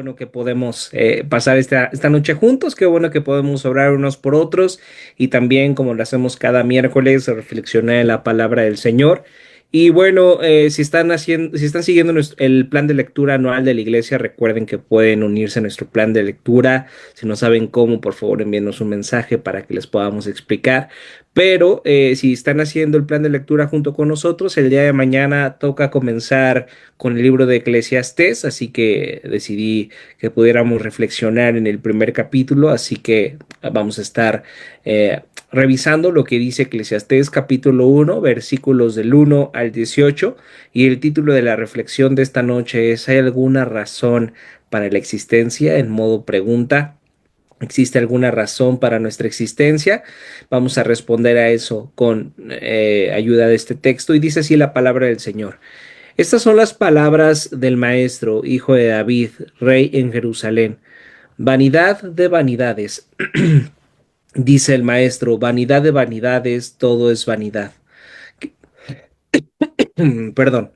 bueno que podemos pasar esta noche juntos, qué bueno que podemos orar unos por otros y también como lo hacemos cada miércoles, reflexionar en la palabra del Señor. Y bueno, si están siguiendo el plan de lectura anual de la iglesia, recuerden que pueden unirse a nuestro plan de lectura. Si no saben cómo, por favor envíenos un mensaje para que les podamos explicar. Pero si están haciendo el plan de lectura junto con nosotros, el día de mañana toca comenzar con el libro de Eclesiastés, así que decidí que pudiéramos reflexionar en el primer capítulo, así que vamos a estar eh, revisando lo que dice Eclesiastés capítulo 1, versículos del 1 al 18, y el título de la reflexión de esta noche es ¿hay alguna razón para la existencia? En modo pregunta. ¿Existe alguna razón para nuestra existencia? Vamos a responder a eso con ayuda de este texto y dice así la palabra del Señor. Estas son las palabras del Maestro, hijo de David, rey en Jerusalén. Vanidad de vanidades, dice el Maestro, vanidad de vanidades, todo es vanidad. Perdón.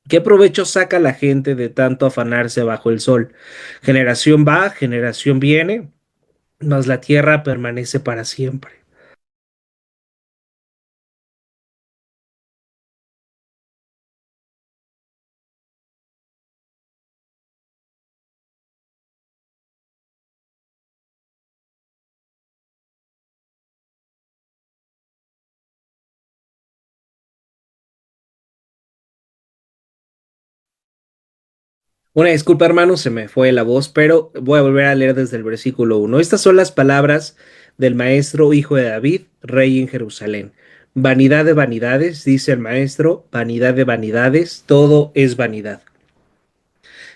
¿Qué provecho saca la gente de tanto afanarse bajo el sol? Generación va, generación viene, mas la tierra permanece para siempre. Una disculpa, hermano, se me fue la voz, pero voy a volver a leer desde el versículo 1. Estas son las palabras del maestro, hijo de David, rey en Jerusalén. Vanidad de vanidades, dice el maestro, vanidad de vanidades, todo es vanidad.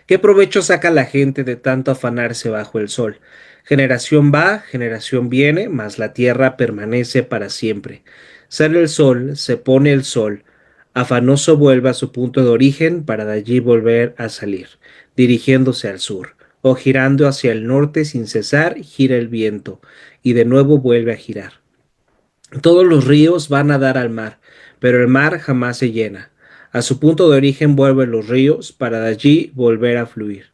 ¿Qué provecho saca la gente de tanto afanarse bajo el sol? Generación va, generación viene, mas la tierra permanece para siempre. Sale el sol, se pone el sol, afanoso vuelve a su punto de origen para de allí volver a salir, dirigiéndose al sur, o girando hacia el norte sin cesar, gira el viento, y de nuevo vuelve a girar. Todos los ríos van a dar al mar, pero el mar jamás se llena. A su punto de origen vuelven los ríos para de allí volver a fluir.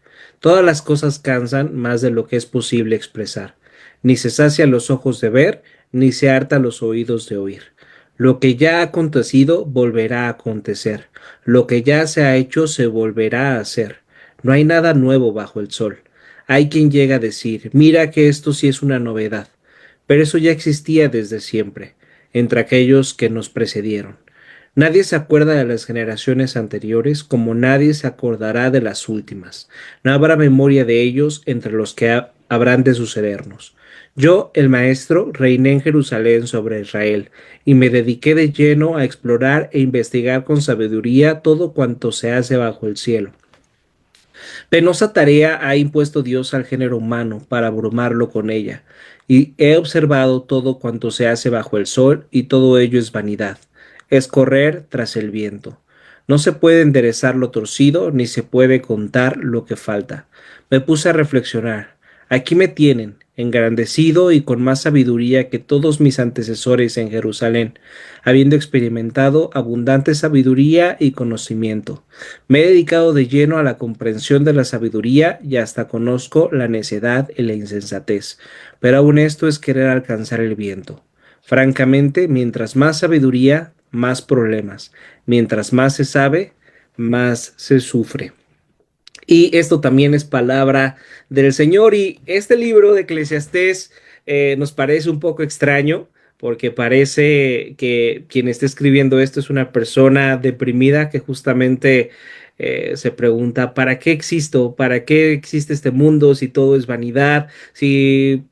Todas las cosas cansan más de lo que es posible expresar. Ni se sacian los ojos de ver, ni se harta los oídos de oír. Lo que ya ha acontecido volverá a acontecer. Lo que ya se ha hecho se volverá a hacer. No hay nada nuevo bajo el sol. Hay quien llega a decir, mira que esto sí es una novedad, pero eso ya existía desde siempre, entre aquellos que nos precedieron. Nadie se acuerda de las generaciones anteriores como nadie se acordará de las últimas. No habrá memoria de ellos entre los que habrán de sucedernos. Yo, el maestro, reiné en Jerusalén sobre Israel, y me dediqué de lleno a explorar e investigar con sabiduría todo cuanto se hace bajo el cielo. Penosa tarea ha impuesto Dios al género humano para abrumarlo con ella, y he observado todo cuanto se hace bajo el sol, y todo ello es vanidad, es correr tras el viento. No se puede enderezar lo torcido, ni se puede contar lo que falta. Me puse a reflexionar. Aquí me tienen, engrandecido y con más sabiduría que todos mis antecesores en Jerusalén, habiendo experimentado abundante sabiduría y conocimiento. Me he dedicado de lleno a la comprensión de la sabiduría y hasta conozco la necedad y la insensatez, pero aún esto es querer alcanzar el viento. Francamente, mientras más sabiduría, más problemas. Mientras más se sabe, más se sufre. Y esto también es palabra del Señor. Y este libro de Eclesiastés nos parece un poco extraño porque parece que quien está escribiendo esto es una persona deprimida que justamente se pregunta, ¿para qué existo? ¿Para qué existe este mundo si todo es vanidad? Si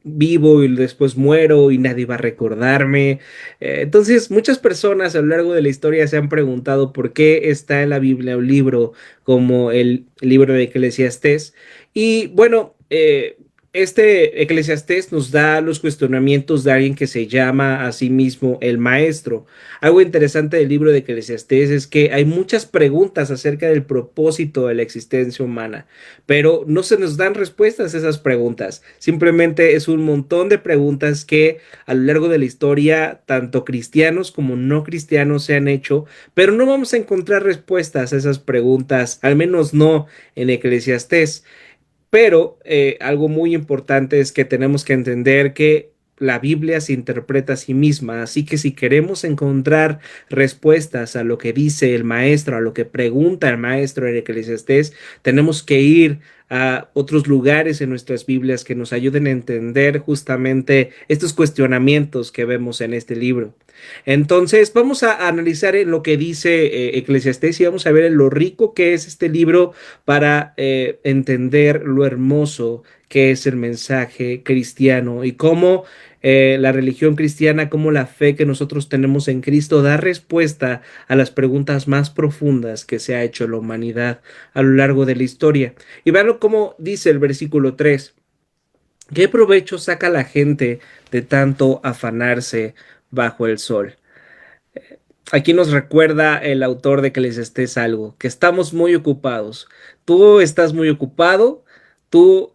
vivo y después muero y nadie va a recordarme. Entonces, muchas personas a lo largo de la historia se han preguntado por qué está en la Biblia un libro como el libro de Eclesiastés. Y bueno, este Eclesiastés nos da los cuestionamientos de alguien que se llama a sí mismo el maestro. Algo interesante del libro de Eclesiastés es que hay muchas preguntas acerca del propósito de la existencia humana, pero no se nos dan respuestas a esas preguntas. Simplemente es un montón de preguntas que a lo largo de la historia, tanto cristianos como no cristianos se han hecho, pero no vamos a encontrar respuestas a esas preguntas, al menos no en Eclesiastés. Pero algo muy importante es que tenemos que entender que la Biblia se interpreta a sí misma, así que si queremos encontrar respuestas a lo que dice el maestro, a lo que pregunta el maestro en Eclesiastés, tenemos que ir a otros lugares en nuestras Biblias que nos ayuden a entender justamente estos cuestionamientos que vemos en este libro. Entonces, vamos a analizar en lo que dice Eclesiastés y vamos a ver en lo rico que es este libro para entender lo hermoso que es el mensaje cristiano y cómo la religión cristiana, cómo la fe que nosotros tenemos en Cristo da respuesta a las preguntas más profundas que se ha hecho la humanidad a lo largo de la historia. Y vean cómo dice el versículo 3. ¿Qué provecho saca la gente de tanto afanarse bajo el sol? Aquí nos recuerda el autor de que les estés algo, que estamos muy ocupados. Tú estás muy ocupado, tú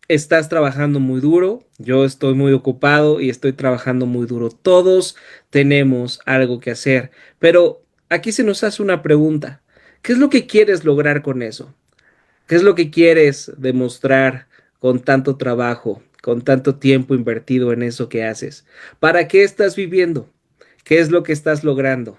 estás trabajando muy duro, yo estoy muy ocupado y estoy trabajando muy duro. Todos tenemos algo que hacer, pero aquí se nos hace una pregunta. ¿Qué es lo que quieres lograr con eso? ¿Qué es lo que quieres demostrar con tanto trabajo, con tanto tiempo invertido en eso que haces? ¿Para qué estás viviendo? ¿Qué es lo que estás logrando?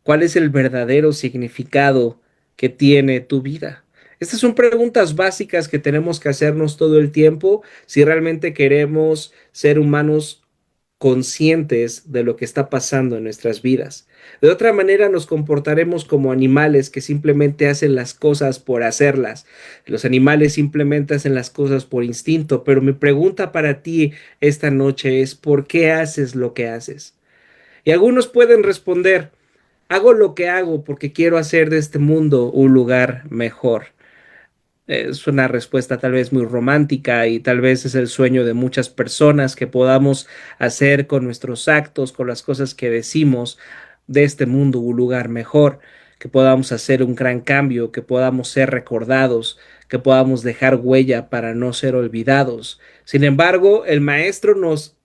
¿Cuál es el verdadero significado que tiene tu vida? Estas son preguntas básicas que tenemos que hacernos todo el tiempo si realmente queremos ser humanos conscientes de lo que está pasando en nuestras vidas. De otra manera nos comportaremos como animales que simplemente hacen las cosas por hacerlas. Los animales simplemente hacen las cosas por instinto, pero mi pregunta para ti esta noche es ¿por qué haces lo que haces? Y algunos pueden responder, hago lo que hago porque quiero hacer de este mundo un lugar mejor. Es una respuesta tal vez muy romántica y tal vez es el sueño de muchas personas que podamos hacer con nuestros actos, con las cosas que decimos de este mundo un lugar mejor, que podamos hacer un gran cambio, que podamos ser recordados, que podamos dejar huella para no ser olvidados. Sin embargo, el maestro nos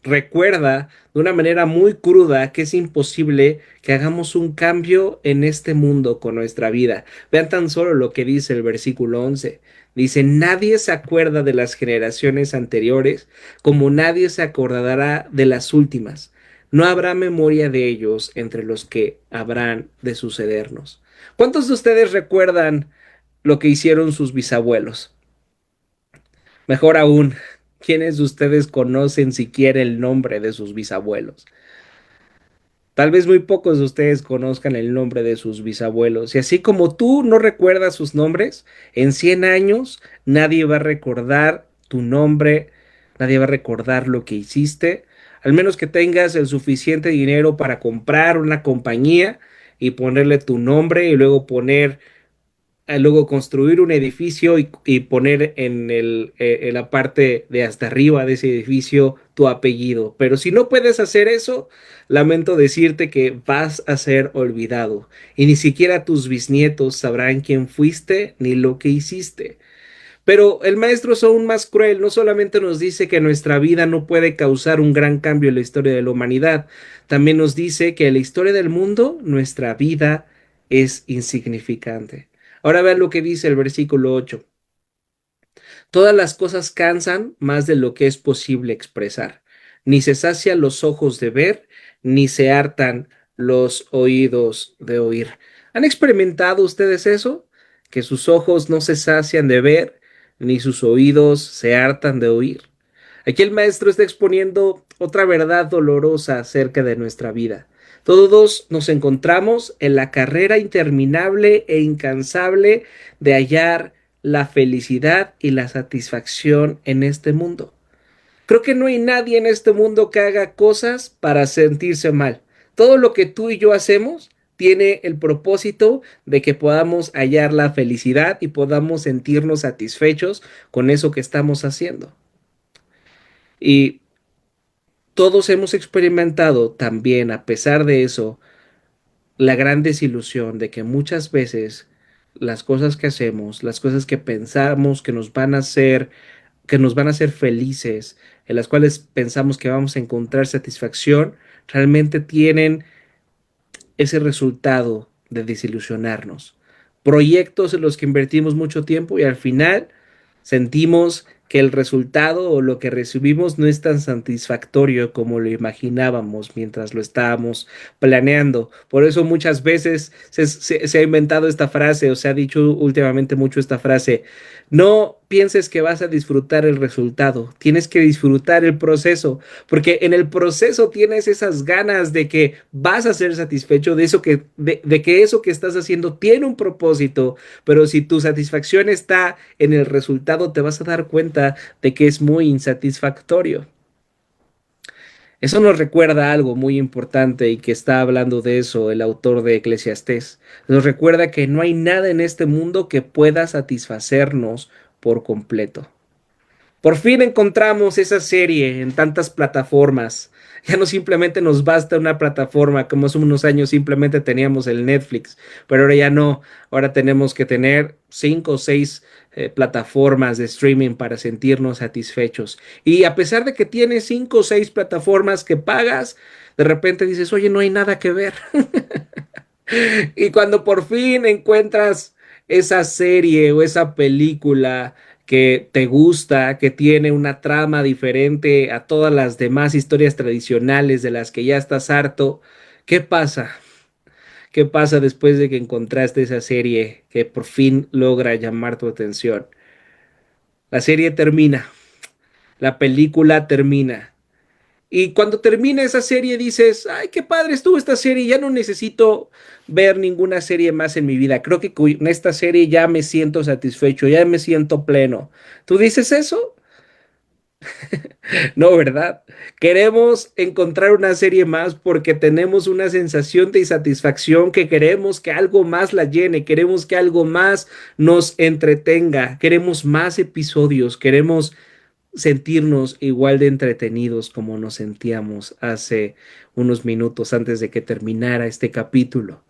recuerda de una manera muy cruda que es imposible que hagamos un cambio en este mundo con nuestra vida. Vean tan solo lo que dice el versículo 11. Dice, nadie se acuerda de las generaciones anteriores como nadie se acordará de las últimas. No habrá memoria de ellos entre los que habrán de sucedernos. ¿Cuántos de ustedes recuerdan lo que hicieron sus bisabuelos? Mejor aún, ¿quiénes de ustedes conocen siquiera el nombre de sus bisabuelos? Tal vez muy pocos de ustedes conozcan el nombre de sus bisabuelos. Y así como tú no recuerdas sus nombres, en 100 años nadie va a recordar tu nombre, nadie va a recordar lo que hiciste, al menos que tengas el suficiente dinero para comprar una compañía y ponerle tu nombre y luego poner luego construir un edificio y poner en la parte de hasta arriba de ese edificio tu apellido. Pero si no puedes hacer eso, lamento decirte que vas a ser olvidado y ni siquiera tus bisnietos sabrán quién fuiste ni lo que hiciste. Pero el maestro es aún más cruel, no solamente nos dice que nuestra vida no puede causar un gran cambio en la historia de la humanidad, también nos dice que en la historia del mundo nuestra vida es insignificante. Ahora vean lo que dice el versículo 8. Todas las cosas cansan más de lo que es posible expresar. Ni se sacian los ojos de ver, ni se hartan los oídos de oír. ¿Han experimentado ustedes eso? Que sus ojos no se sacian de ver, ni sus oídos se hartan de oír. Aquí el maestro está exponiendo otra verdad dolorosa acerca de nuestra vida. Todos nos encontramos en la carrera interminable e incansable de hallar la felicidad y la satisfacción en este mundo. Creo que no hay nadie en este mundo que haga cosas para sentirse mal. Todo lo que tú y yo hacemos tiene el propósito de que podamos hallar la felicidad y podamos sentirnos satisfechos con eso que estamos haciendo. Y todos hemos experimentado también, a pesar de eso, la gran desilusión de que muchas veces las cosas que hacemos, las cosas que pensamos que nos van a hacer felices, en las cuales pensamos que vamos a encontrar satisfacción, realmente tienen ese resultado de desilusionarnos. Proyectos en los que invertimos mucho tiempo y al final sentimos que el resultado o lo que recibimos no es tan satisfactorio como lo imaginábamos mientras lo estábamos planeando. Por eso muchas veces se ha inventado esta frase o se ha dicho últimamente mucho esta frase: no pienses que vas a disfrutar el resultado, tienes que disfrutar el proceso, porque en el proceso tienes esas ganas de que vas a ser satisfecho de eso de que eso que estás haciendo tiene un propósito, pero si tu satisfacción está en el resultado, te vas a dar cuenta de que es muy insatisfactorio. Eso nos recuerda algo muy importante y que está hablando de eso el autor de Eclesiastés. Nos recuerda que no hay nada en este mundo que pueda satisfacernos por completo. Por fin encontramos esa serie en tantas plataformas. Ya no simplemente nos basta una plataforma, como hace unos años simplemente teníamos el Netflix, pero ahora ya no. Ahora tenemos que tener cinco o seis plataformas de streaming para sentirnos satisfechos. Y a pesar de que tienes cinco o seis plataformas que pagas, de repente dices, oye, no hay nada que ver. Y cuando por fin encuentras esa serie o esa película que te gusta, que tiene una trama diferente a todas las demás historias tradicionales de las que ya estás harto, ¿qué pasa? ¿Qué pasa después de que encontraste esa serie que por fin logra llamar tu atención? La serie termina, la película termina. Y cuando termina esa serie dices, ay, qué padre estuvo esta serie, ya no necesito ver ninguna serie más en mi vida. Creo que con esta serie ya me siento satisfecho, ya me siento pleno. ¿Tú dices eso? No, ¿verdad? Queremos encontrar una serie más porque tenemos una sensación de insatisfacción que queremos que algo más la llene, queremos que algo más nos entretenga, queremos más episodios, queremos sentirnos igual de entretenidos como nos sentíamos hace unos minutos antes de que terminara este capítulo.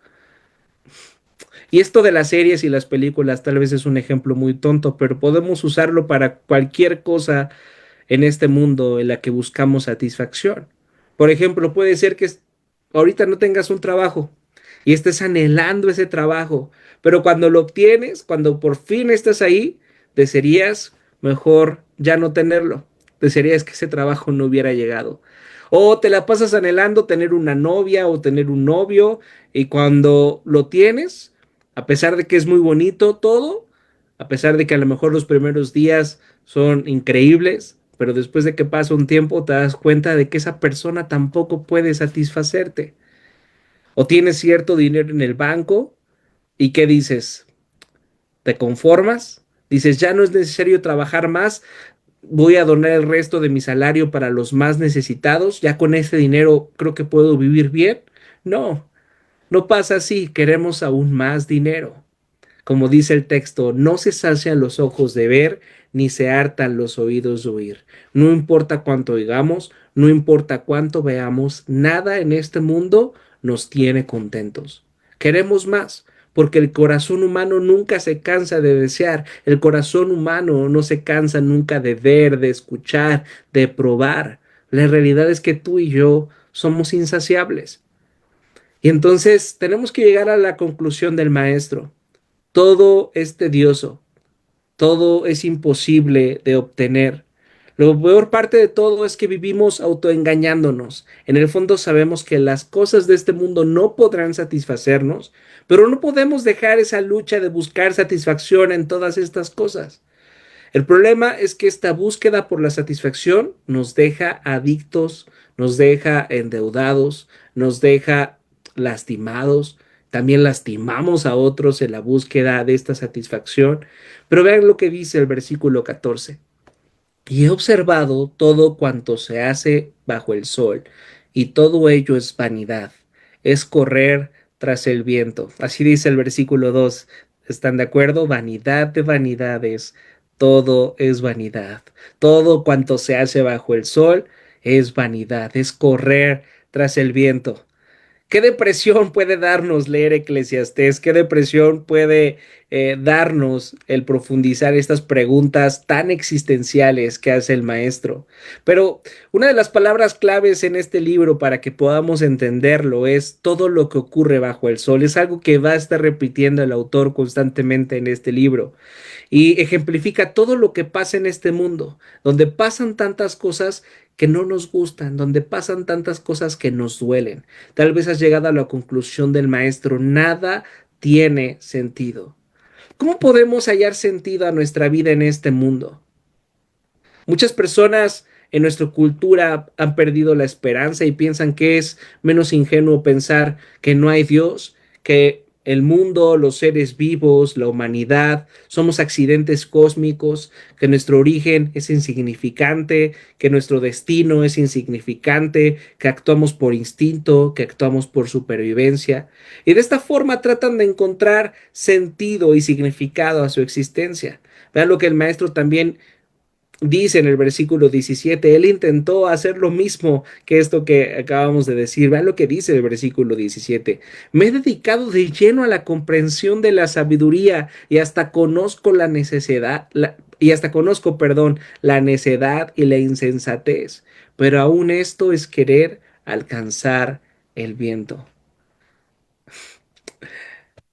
Y esto de las series y las películas tal vez es un ejemplo muy tonto, pero podemos usarlo para cualquier cosa en este mundo en la que buscamos satisfacción. Por ejemplo, puede ser que ahorita no tengas un trabajo y estés anhelando ese trabajo, pero cuando lo obtienes, cuando por fin estás ahí, desearías mejor ya no tenerlo. Desearías que ese trabajo no hubiera llegado. O te la pasas anhelando tener una novia o tener un novio y cuando lo tienes, a pesar de que es muy bonito todo, a pesar de que a lo mejor los primeros días son increíbles, pero después de que pasa un tiempo te das cuenta de que esa persona tampoco puede satisfacerte. O tienes cierto dinero en el banco y ¿qué dices? ¿Te conformas? Dices, ya no es necesario trabajar más, voy a donar el resto de mi salario para los más necesitados, ya con ese dinero creo que puedo vivir bien. No, no pasa así, queremos aún más dinero. Como dice el texto, no se sacian los ojos de ver, ni se hartan los oídos de oír. No importa cuánto oigamos, no importa cuánto veamos, nada en este mundo nos tiene contentos. Queremos más, porque el corazón humano nunca se cansa de desear, el corazón humano no se cansa nunca de ver, de escuchar, de probar. La realidad es que tú y yo somos insaciables. Y entonces tenemos que llegar a la conclusión del maestro. Todo es tedioso, todo es imposible de obtener. Lo peor parte de todo es que vivimos autoengañándonos. En el fondo sabemos que las cosas de este mundo no podrán satisfacernos, pero no podemos dejar esa lucha de buscar satisfacción en todas estas cosas. El problema es que esta búsqueda por la satisfacción nos deja adictos, nos deja endeudados, nos deja lastimados, también lastimamos a otros en la búsqueda de esta satisfacción. Pero vean lo que dice el versículo 14. Y he observado todo cuanto se hace bajo el sol, y todo ello es vanidad, es correr tras el viento. Así dice el versículo 2. ¿Están de acuerdo? Vanidad de vanidades, todo es vanidad. Todo cuanto se hace bajo el sol es vanidad, es correr tras el viento. ¿Qué depresión puede darnos leer Eclesiastés? ¿Qué depresión puede darnos el profundizar estas preguntas tan existenciales que hace el maestro? Pero una de las palabras claves en este libro para que podamos entenderlo es todo lo que ocurre bajo el sol. Es algo que va a estar repitiendo el autor constantemente en este libro y ejemplifica todo lo que pasa en este mundo, donde pasan tantas cosas que no nos gustan, donde pasan tantas cosas que nos duelen. Tal vez has llegado a la conclusión del maestro, nada tiene sentido. ¿Cómo podemos hallar sentido a nuestra vida en este mundo? Muchas personas en nuestra cultura han perdido la esperanza y piensan que es menos ingenuo pensar que no hay Dios, que el mundo, los seres vivos, la humanidad, somos accidentes cósmicos, que nuestro origen es insignificante, que nuestro destino es insignificante, que actuamos por instinto, que actuamos por supervivencia. Y de esta forma tratan de encontrar sentido y significado a su existencia. Vean lo que el maestro también dice en el versículo 17, él intentó hacer lo mismo que esto que acabamos de decir. Vean lo que dice el versículo 17. Me he dedicado de lleno a la comprensión de la sabiduría y hasta conozco la necesidad, y hasta conozco, perdón, la necedad y la insensatez. Pero aún esto es querer alcanzar el viento.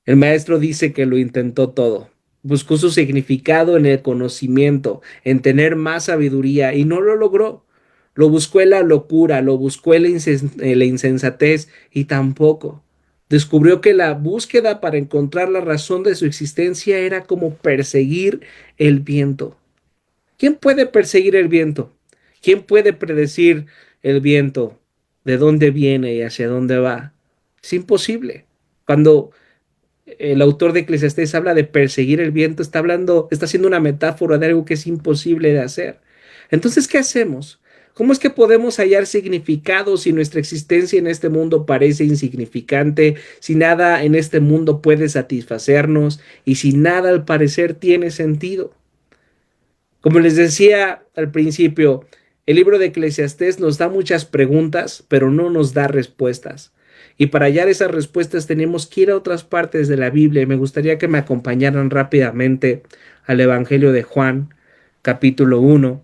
El maestro dice que lo intentó todo. Buscó su significado en el conocimiento, en tener más sabiduría y no lo logró. Lo buscó en la locura, lo buscó en la insensatez y tampoco. Descubrió que la búsqueda para encontrar la razón de su existencia era como perseguir el viento. ¿Quién puede perseguir el viento? ¿Quién puede predecir el viento? ¿De dónde viene y hacia dónde va? Es imposible. Cuando el autor de Eclesiastés habla de perseguir el viento, está hablando, está haciendo una metáfora de algo que es imposible de hacer. Entonces, ¿qué hacemos? ¿Cómo es que podemos hallar significado si nuestra existencia en este mundo parece insignificante, si nada en este mundo puede satisfacernos y si nada al parecer tiene sentido? Como les decía al principio, el libro de Eclesiastés nos da muchas preguntas, pero no nos da respuestas. Y para hallar esas respuestas tenemos que ir a otras partes de la Biblia. Y me gustaría que me acompañaran rápidamente al Evangelio de Juan, capítulo 1,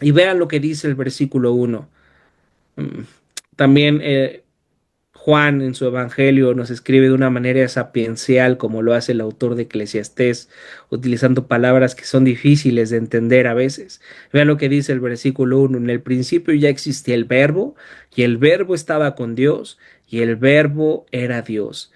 y vean lo que dice el versículo 1. Mm, También Juan en su Evangelio nos escribe de una manera sapiencial como lo hace el autor de Eclesiastés, utilizando palabras que son difíciles de entender a veces. Vean lo que dice el versículo 1. En el principio ya existía el verbo, y el verbo estaba con Dios, y el verbo era Dios.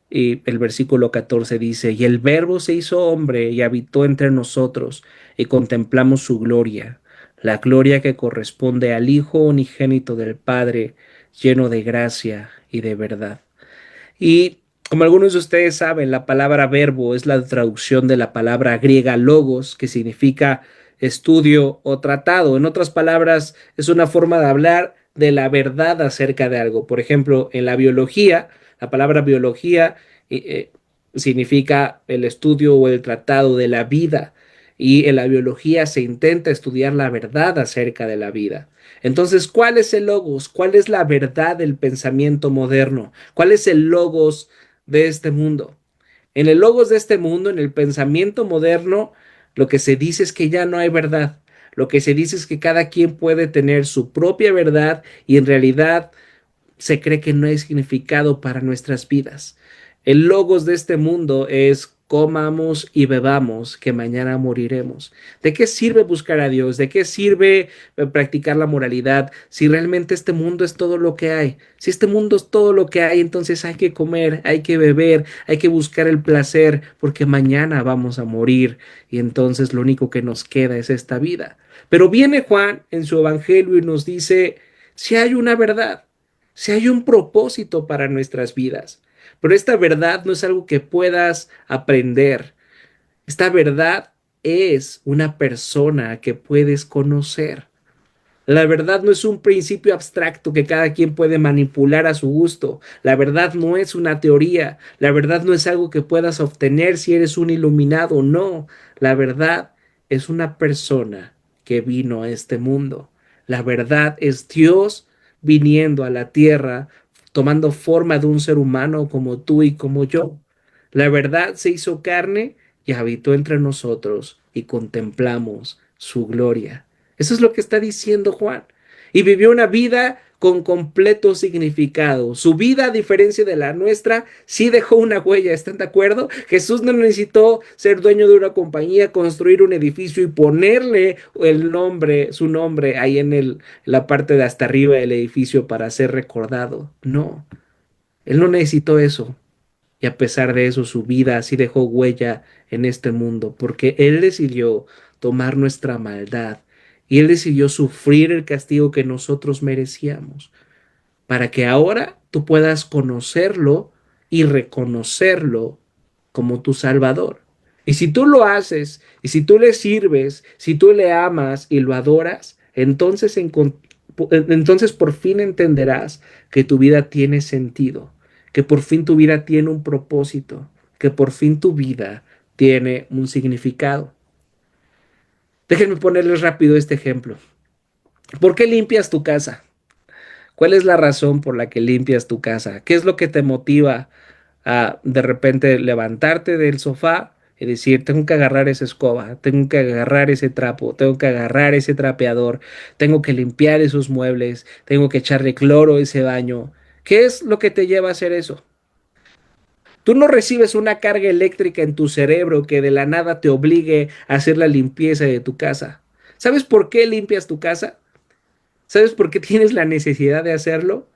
Y el versículo 14 dice, y el verbo se hizo hombre y habitó entre nosotros, y contemplamos su gloria, la gloria que corresponde al Hijo unigénito del Padre, lleno de gracia y de verdad. Y como algunos de ustedes saben, la palabra verbo es la traducción de la palabra griega logos, que significa estudio o tratado. En otras palabras, es una forma de hablar de la verdad acerca de algo. Por ejemplo, en la biología, la palabra biología significa el estudio o el tratado de la vida. Y en la biología se intenta estudiar la verdad acerca de la vida. Entonces, ¿cuál es el logos? ¿Cuál es la verdad del pensamiento moderno? ¿Cuál es el logos de este mundo? En el logos de este mundo, en el pensamiento moderno, lo que se dice es que ya no hay verdad. Lo que se dice es que cada quien puede tener su propia verdad y en realidad se cree que no hay significado para nuestras vidas. El logos de este mundo es comamos y bebamos, que mañana moriremos. ¿De qué sirve buscar a Dios? ¿De qué sirve practicar la moralidad si realmente este mundo es todo lo que hay? Si este mundo es todo lo que hay, entonces hay que comer, hay que beber, hay que buscar el placer, porque mañana vamos a morir y entonces lo único que nos queda es esta vida. Pero viene Juan en su evangelio y nos dice, si hay una verdad, si hay un propósito para nuestras vidas. Pero esta verdad no es algo que puedas aprender. Esta verdad es una persona que puedes conocer. La verdad no es un principio abstracto que cada quien puede manipular a su gusto. La verdad no es una teoría. La verdad no es algo que puedas obtener si eres un iluminado. No, la verdad es una persona que vino a este mundo. La verdad es Dios viniendo a la tierra, tomando forma de un ser humano como tú y como yo. La verdad se hizo carne y habitó entre nosotros y contemplamos su gloria. Eso es lo que está diciendo Juan. Y vivió una vida con completo significado. Su vida, a diferencia de la nuestra, sí dejó una huella. ¿Están de acuerdo? Jesús no necesitó ser dueño de una compañía, construir un edificio y ponerle el nombre, su nombre ahí la parte de hasta arriba del edificio para ser recordado. No, él no necesitó eso. Y a pesar de eso, su vida sí dejó huella en este mundo, porque Él decidió tomar nuestra maldad y Él decidió sufrir el castigo que nosotros merecíamos, para que ahora tú puedas conocerlo y reconocerlo como tu Salvador. Y si tú lo haces, y si tú le sirves, si tú le amas y lo adoras, entonces por fin entenderás que tu vida tiene sentido, que por fin tu vida tiene un propósito, que por fin tu vida tiene un significado. Déjenme ponerles rápido este ejemplo. ¿Por qué limpias tu casa? ¿Cuál es la razón por la que limpias tu casa? ¿Qué es lo que te motiva a de repente levantarte del sofá y decir, tengo que agarrar esa escoba, tengo que agarrar ese trapo, tengo que agarrar ese trapeador, tengo que limpiar esos muebles, tengo que echarle cloro a ese baño? ¿Qué es lo que te lleva a hacer eso? Tú no recibes una carga eléctrica en tu cerebro que de la nada te obligue a hacer la limpieza de tu casa. ¿Sabes por qué limpias tu casa? ¿Sabes por qué tienes la necesidad de hacerlo?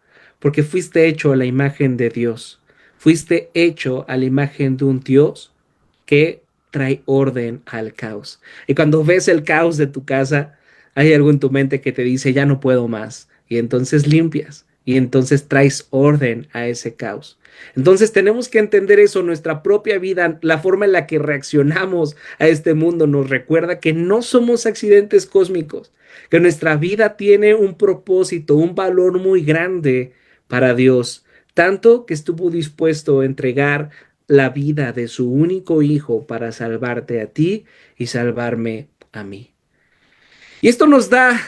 Porque fuiste hecho a la imagen de Dios. Fuiste hecho a la imagen de un Dios que trae orden al caos. Y cuando ves el caos de tu casa, hay algo en tu mente que te dice, ya no puedo más. Y entonces limpias. Y entonces traes orden a ese caos. Entonces tenemos que entender eso, nuestra propia vida, la forma en la que reaccionamos a este mundo nos recuerda que no somos accidentes cósmicos, que nuestra vida tiene un propósito, un valor muy grande para Dios, tanto que estuvo dispuesto a entregar la vida de su único hijo para salvarte a ti y salvarme a mí. Y esto nos da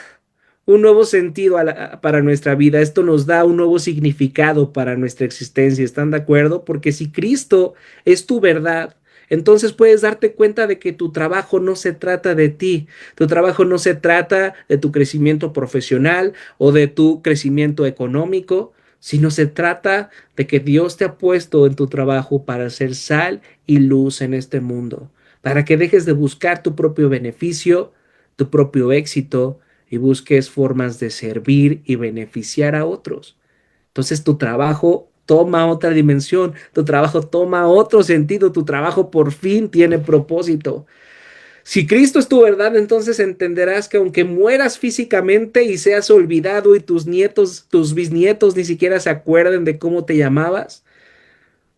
un nuevo sentido para nuestra vida, esto nos da un nuevo significado para nuestra existencia, ¿están de acuerdo? Porque si Cristo es tu verdad, entonces puedes darte cuenta de que tu trabajo no se trata de ti, tu trabajo no se trata de tu crecimiento profesional o de tu crecimiento económico, sino se trata de que Dios te ha puesto en tu trabajo para ser sal y luz en este mundo, para que dejes de buscar tu propio beneficio, tu propio éxito y busques formas de servir y beneficiar a otros. Entonces tu trabajo toma otra dimensión, tu trabajo toma otro sentido, tu trabajo por fin tiene propósito. Si Cristo es tu verdad, entonces entenderás que aunque mueras físicamente y seas olvidado y tus nietos, tus bisnietos ni siquiera se acuerden de cómo te llamabas,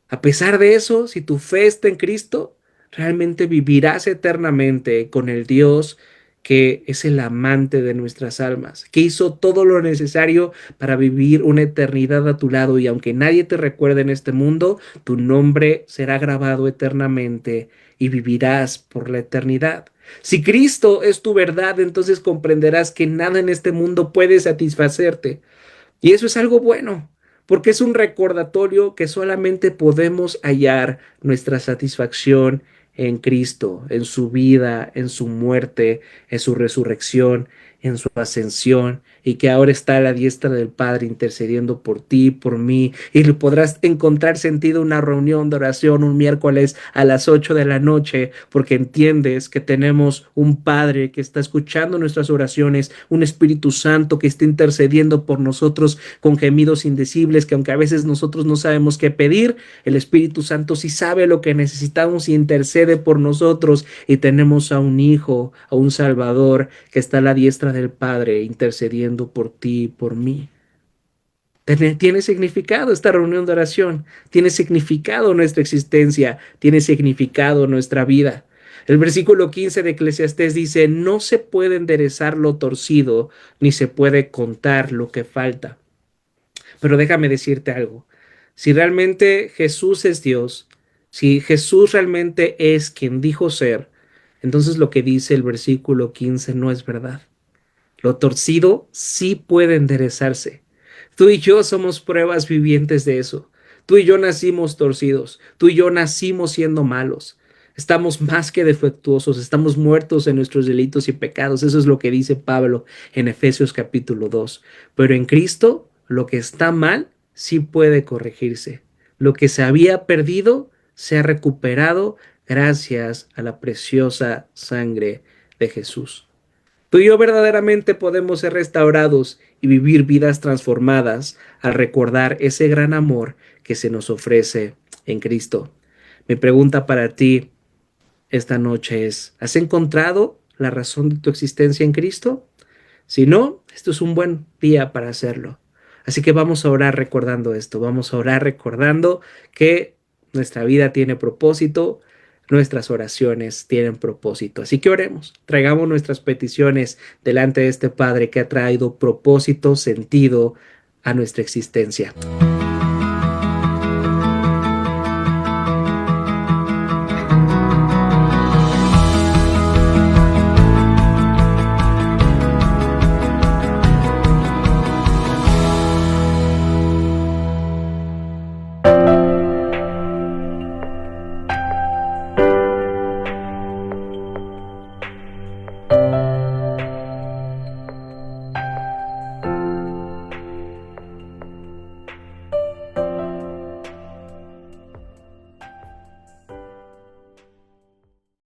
a pesar de eso, si tu fe está en Cristo, realmente vivirás eternamente con el Dios que es el amante de nuestras almas, que hizo todo lo necesario para vivir una eternidad a tu lado y aunque nadie te recuerde en este mundo, tu nombre será grabado eternamente y vivirás por la eternidad. Si Cristo es tu verdad, entonces comprenderás que nada en este mundo puede satisfacerte. Y eso es algo bueno, porque es un recordatorio que solamente podemos hallar nuestra satisfacción en Cristo, en su vida, en su muerte, en su resurrección, en su ascensión, y que ahora está a la diestra del Padre intercediendo por ti, por mí, y le podrás encontrar sentido una reunión de oración un miércoles a las 8 de la noche, porque entiendes que tenemos un Padre que está escuchando nuestras oraciones, un Espíritu Santo que está intercediendo por nosotros con gemidos indecibles, que aunque a veces nosotros no sabemos qué pedir, el Espíritu Santo sí sabe lo que necesitamos y intercede por nosotros, y tenemos a un Hijo, a un Salvador que está a la diestra del Padre intercediendo por ti y por mí. Tiene significado esta reunión de oración, tiene significado nuestra existencia, tiene significado nuestra vida. El versículo 15 de Eclesiastés dice, no se puede enderezar lo torcido, ni se puede contar lo que falta. Pero déjame decirte algo, si realmente Jesús es Dios, si Jesús realmente es quien dijo ser, Entonces lo que dice el versículo 15 no es verdad. Lo torcido sí puede enderezarse. Tú y yo somos pruebas vivientes de eso. Tú y yo nacimos torcidos. Tú y yo nacimos siendo malos. Estamos más que defectuosos. Estamos muertos en nuestros delitos y pecados. Eso es lo que dice Pablo en Efesios capítulo 2. Pero en Cristo, lo que está mal sí puede corregirse. Lo que se había perdido se ha recuperado gracias a la preciosa sangre de Jesús. Tú y yo verdaderamente podemos ser restaurados y vivir vidas transformadas al recordar ese gran amor que se nos ofrece en Cristo. Mi pregunta para ti esta noche es, ¿has encontrado la razón de tu existencia en Cristo? Si no, esto es un buen día para hacerlo. Así que vamos a orar recordando esto, vamos a orar recordando que nuestra vida tiene propósito, nuestras oraciones tienen propósito. Así que oremos, traigamos nuestras peticiones delante de este Padre que ha traído propósito, sentido a nuestra existencia.